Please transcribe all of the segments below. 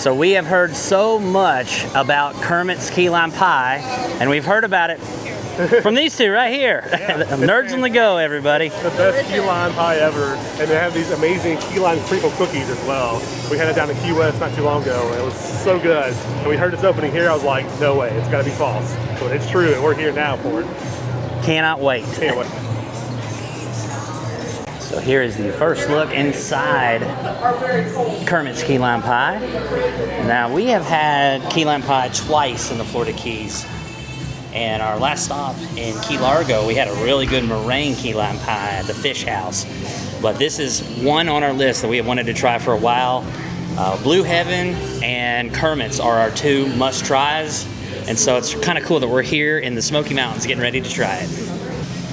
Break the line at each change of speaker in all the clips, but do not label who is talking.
So we have heard so much about Kermit's key lime pie, and we've heard about it from these two right here. Yeah. Nerds on the go, everybody.
The best key lime pie ever, and they have these amazing key lime crinkle cookies as well. We had it down in Key West not too long ago, and it was so good. And we heard it's opening here, I was like, no way, it's gotta be false. But it's true, and we're here now for it.
Cannot wait.
Can't wait.
So here is the first look inside Kermit's key lime pie. Now we have had key lime pie twice in the Florida Keys. And our last stop in Key Largo, we had a really good meringue key lime pie at the Fish House. But this is one on our list that we have wanted to try for a while. Blue Heaven and Kermit's are our two must-tries. And so it's kind of cool that we're here in the Smoky Mountains getting ready to try it.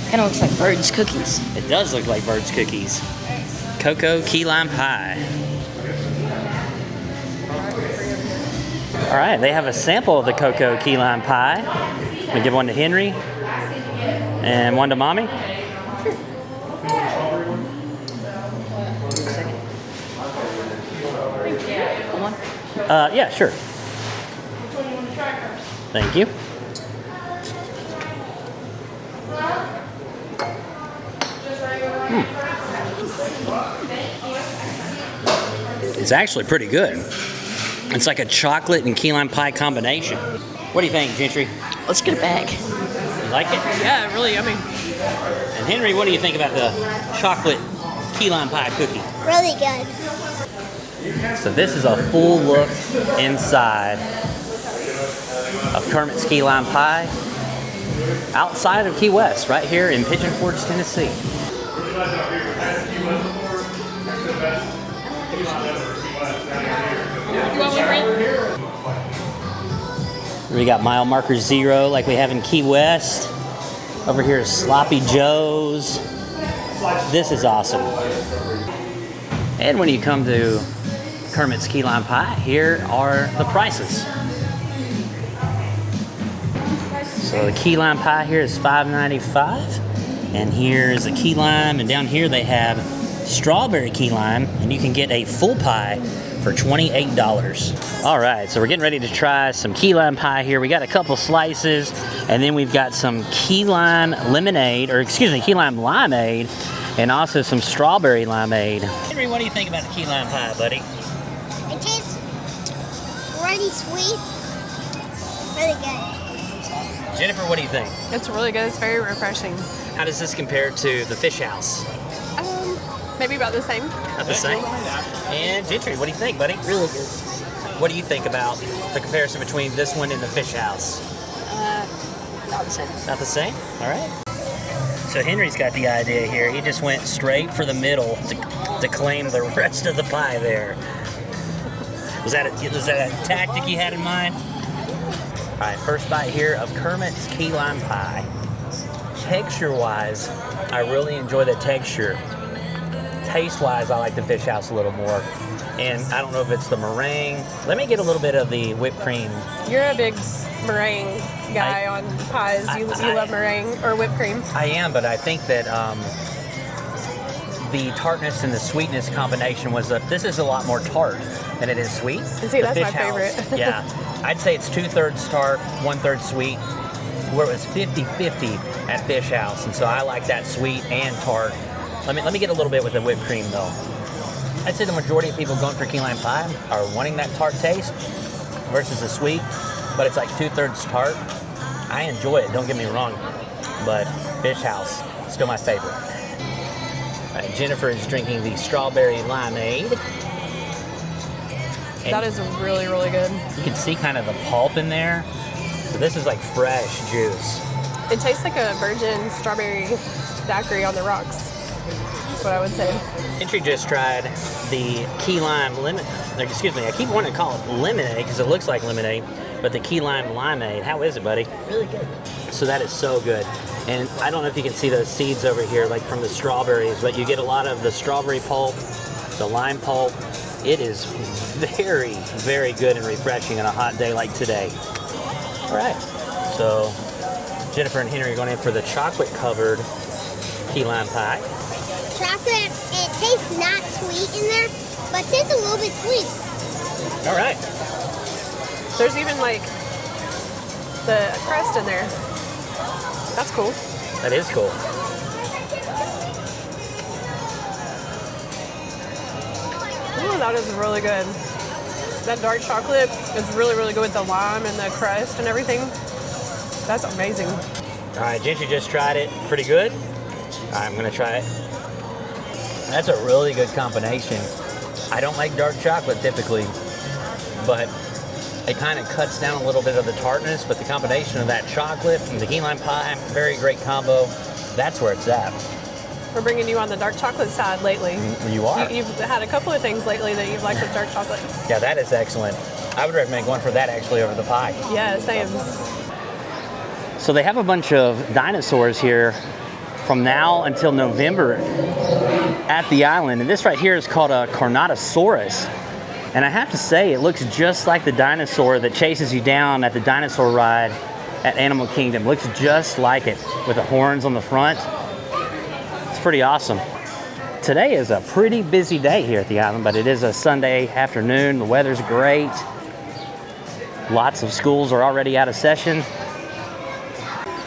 Kind of looks like Bird's cookies.
It does look like Bird's cookies. Cocoa key lime pie. All right, they have a sample of the cocoa key lime pie. We give one to Henry and one to Mommy. Yeah, sure. Thank you. It's actually pretty good. It's like a chocolate and key lime pie combination. What do you think, Gentry?
Let's get it back.
You like it?
Yeah, really yummy.
And Henry, what do you think about the chocolate key lime pie cookie?
Really good.
So this is a full look inside of Kermit's key lime pie outside of Key West, right here in Pigeon Forge, Tennessee. We got mile marker 0 like we have in Key West. Over here is Sloppy Joe's. This is awesome. And when you come to Kermit's key lime pie, here are the prices. So the key lime pie here is $5.95. And here is a key lime, and down here they have strawberry key lime, and you can get a full pie for $28. All right, so we're getting ready to try some key lime pie here. We got a couple slices, and then we've got some key lime lemonade, or excuse me, key lime limeade, and also some strawberry limeade. Henry, what do you think about the key lime pie, buddy?
It tastes really sweet, really good.
Jennifer, what do you think?
It's really good. It's very refreshing.
How does this compare to the Fish House?
Maybe about the same.
About the same? And Gentry, what do you think, buddy?
Really good.
What do you think about the comparison between this one and the Fish House?
Not the same.
Not the same? All right. So Henry's got the idea here. He just went straight for the middle to claim the rest of the pie there. Was that a tactic you had in mind? All right, first bite here of Kermit's key lime pie. Texture-wise, I really enjoy the texture. Taste-wise, I like the Fish House a little more. And I don't know if it's the meringue. Let me get a little bit of the whipped cream.
You're a big meringue guy on pies. You love meringue or whipped cream.
I am, but I think that the tartness and the sweetness combination was this is a lot more tart than it is sweet.
See, that's my favorite.
Yeah, I'd say it's 2/3 tart, 1/3 sweet, where it was 50-50 at Fish House. And so I like that sweet and tart. Let me get a little bit with the whipped cream though. I'd say the majority of people going for key lime pie are wanting that tart taste versus the sweet, but it's like 2/3 tart. I enjoy it, don't get me wrong, but Fish House, still my favorite. All right, Jennifer is drinking the strawberry limeade. And
that is really, really good.
You can see kind of the pulp in there. So this is like fresh juice.
It tastes like a virgin strawberry daiquiri on the rocks. That's what I would say.
Gentry just tried the key lime lemon. Excuse me, I keep wanting to call it lemonade because it looks like lemonade, but the key lime limeade. How is it, buddy?
Really good.
So that is so good. And I don't know if you can see those seeds over here, like from the strawberries, but you get a lot of the strawberry pulp, the lime pulp. It is very, very good and refreshing on a hot day like today. All right, so Jennifer and Henry are going in for the chocolate-covered key lime pie.
Chocolate, it tastes not sweet in there, but it tastes a little bit sweet.
All right.
There's even like the crust in there. That's cool.
That is cool.
Ooh, that is really good. That dark chocolate is really, really good with the lime and the crust and everything. That's amazing.
All right, Gentry just tried it. Pretty good. I'm gonna try it. That's a really good combination. I don't like dark chocolate typically, but it kind of cuts down a little bit of the tartness, but the combination of that chocolate and the key lime pie, very great combo. That's where it's at.
We're bringing you on the dark chocolate side lately.
You are.
You've had a couple of things lately that you've liked with dark chocolate.
Yeah, that is excellent. I would recommend going for that actually over the pie.
Yeah, same.
So they have a bunch of dinosaurs here from now until November at the island. And this right here is called a Carnotaurus. And I have to say, it looks just like the dinosaur that chases you down at the dinosaur ride at Animal Kingdom. Looks just like it with the horns on the front. It's pretty awesome. Today is a pretty busy day here at the island, but it is a Sunday afternoon. The weather's great. Lots of schools are already out of session.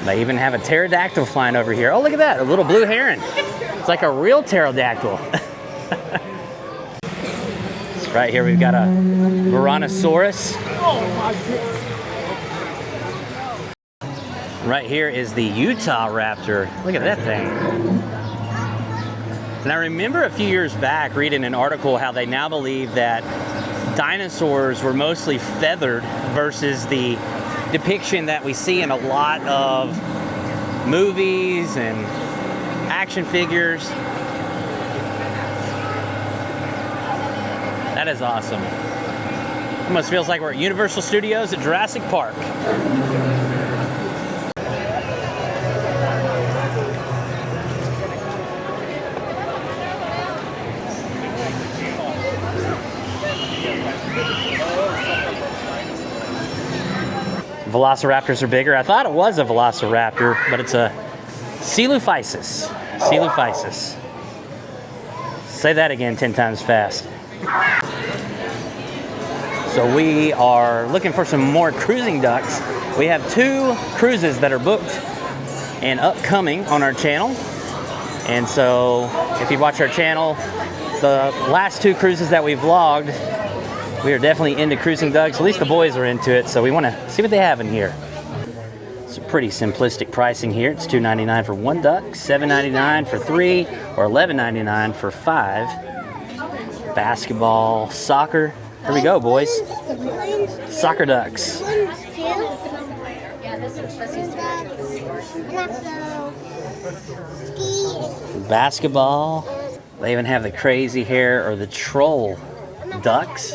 They even have a pterodactyl flying over here. Oh, look at that, a little blue heron. It's like a real pterodactyl. Right here we've got a Brontosaurus. Right here is the Utah raptor. Look at that thing. And I remember a few years back reading an article how they now believe that dinosaurs were mostly feathered versus the depiction that we see in a lot of movies and action figures. That is awesome. Almost feels like we're at Universal Studios at Jurassic Park. Velociraptors are bigger. I thought it was a velociraptor, but it's a Coelophysis. Coelophysis. Say that again 10 times fast. So we are looking for some more cruising ducks. We have 2 cruises that are booked and upcoming on our channel. And so if you watch our channel, the last 2 cruises that we vlogged, we are definitely into cruising ducks. At least the boys are into it, so we want to see what they have in here. It's a pretty simplistic pricing here. It's $2.99 for 1 duck, $7.99 for 3, or $11.99 for 5. Basketball, soccer. Here we go, boys. Soccer ducks. Basketball. They even have the crazy hair or the troll ducks.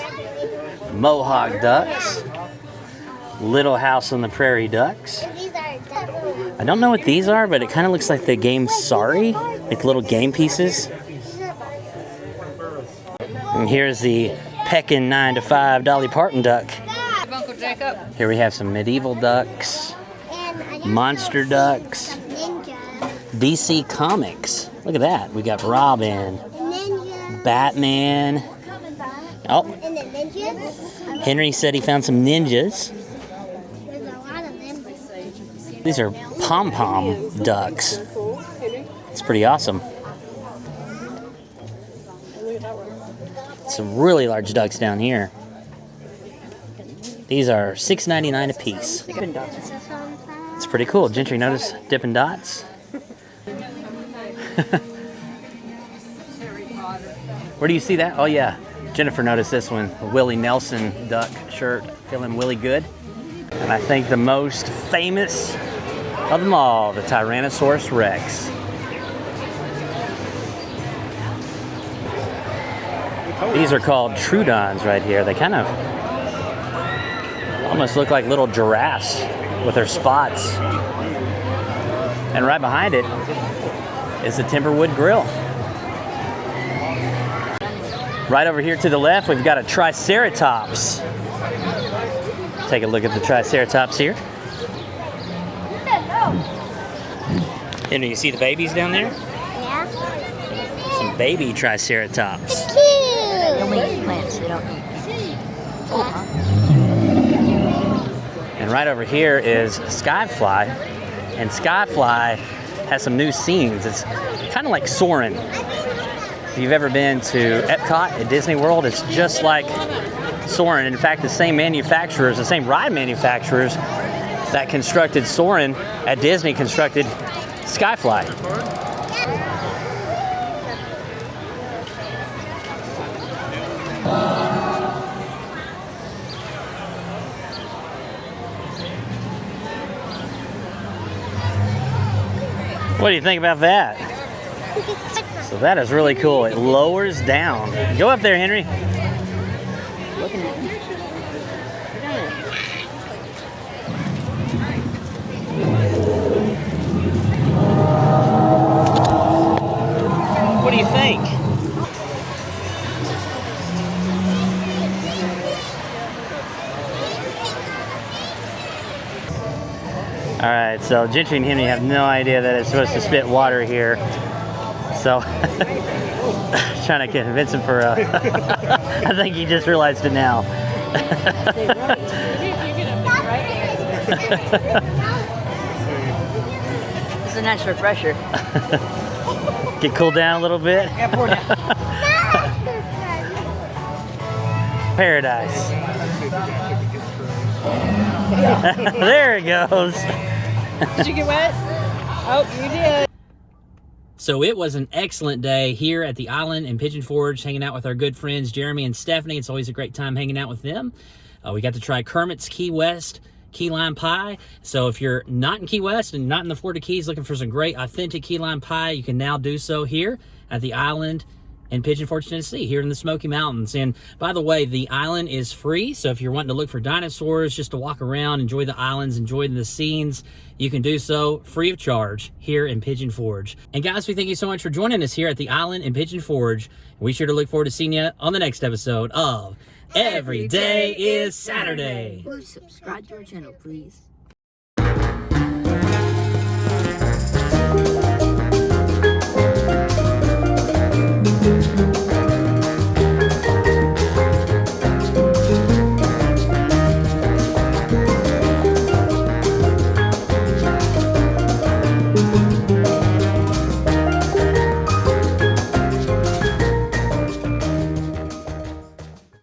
Mohawk ducks. Little House on the Prairie ducks. I don't know what these are, but it kind of looks like the game Sorry, like little game pieces. And here's the Peckin' 9 to 5 Dolly Parton duck. Here we have some medieval ducks, monster ducks, DC Comics. Look at that. We got Robin, Batman. Oh, Henry said he found some ninjas. These are pom-pom ducks. It's pretty awesome. Some really large ducks down here. These are $6.99 a piece. It's pretty cool. Gentry, notice Dippin' Dots? Where do you see that? Oh yeah, Jennifer noticed this one. A Willie Nelson duck shirt, feeling Willie good. And I think the most famous of them all, the Tyrannosaurus Rex. These are called Troodons right here. They kind of almost look like little giraffes with their spots. And right behind it is the Timberwood Grill. Right over here to the left, we've got a Triceratops. Take a look at the Triceratops here. And you see the babies down there?
Yeah.
Some baby Triceratops.
Cute.
They only eat plants, they don't eat people.
And right over here is Skyfly. And Skyfly has some new scenes. It's kind of like Soarin'. If you've ever been to Epcot at Disney World, it's just like Soarin'. In fact, the same manufacturers, the same ride manufacturers that constructed Soarin' at Disney constructed Skyfly. What do you think about that? So that is really cool. It lowers down. Go up there, Henry.
Looking at him.
What do you think? All right, so Gentry and Henry have no idea that it's supposed to spit water here. So, trying to convince him for I think he just realized it now.
It's a nice refresher.
Get cooled down a little bit.
Yeah, pour it down.
Paradise. There it goes.
Did you get wet? Oh, you did.
So it was an excellent day here at the island in Pigeon Forge, hanging out with our good friends Jeremy and Stephanie. It's always a great time hanging out with them. We got to try Kermit's Key West key lime pie. So if you're not in Key West and not in the Florida Keys looking for some great authentic key lime pie, you can now do so here at the island in Pigeon Forge, Tennessee, here in the Smoky Mountains. And by the way, the island is free. So if you're wanting to look for dinosaurs, just to walk around, enjoy the islands, enjoy the scenes, you can do so free of charge here in Pigeon Forge. And guys, we thank you so much for joining us here at the island in Pigeon Forge. We sure to look forward to seeing you on the next episode of Every Day is Saturday.
Please subscribe to our channel, please.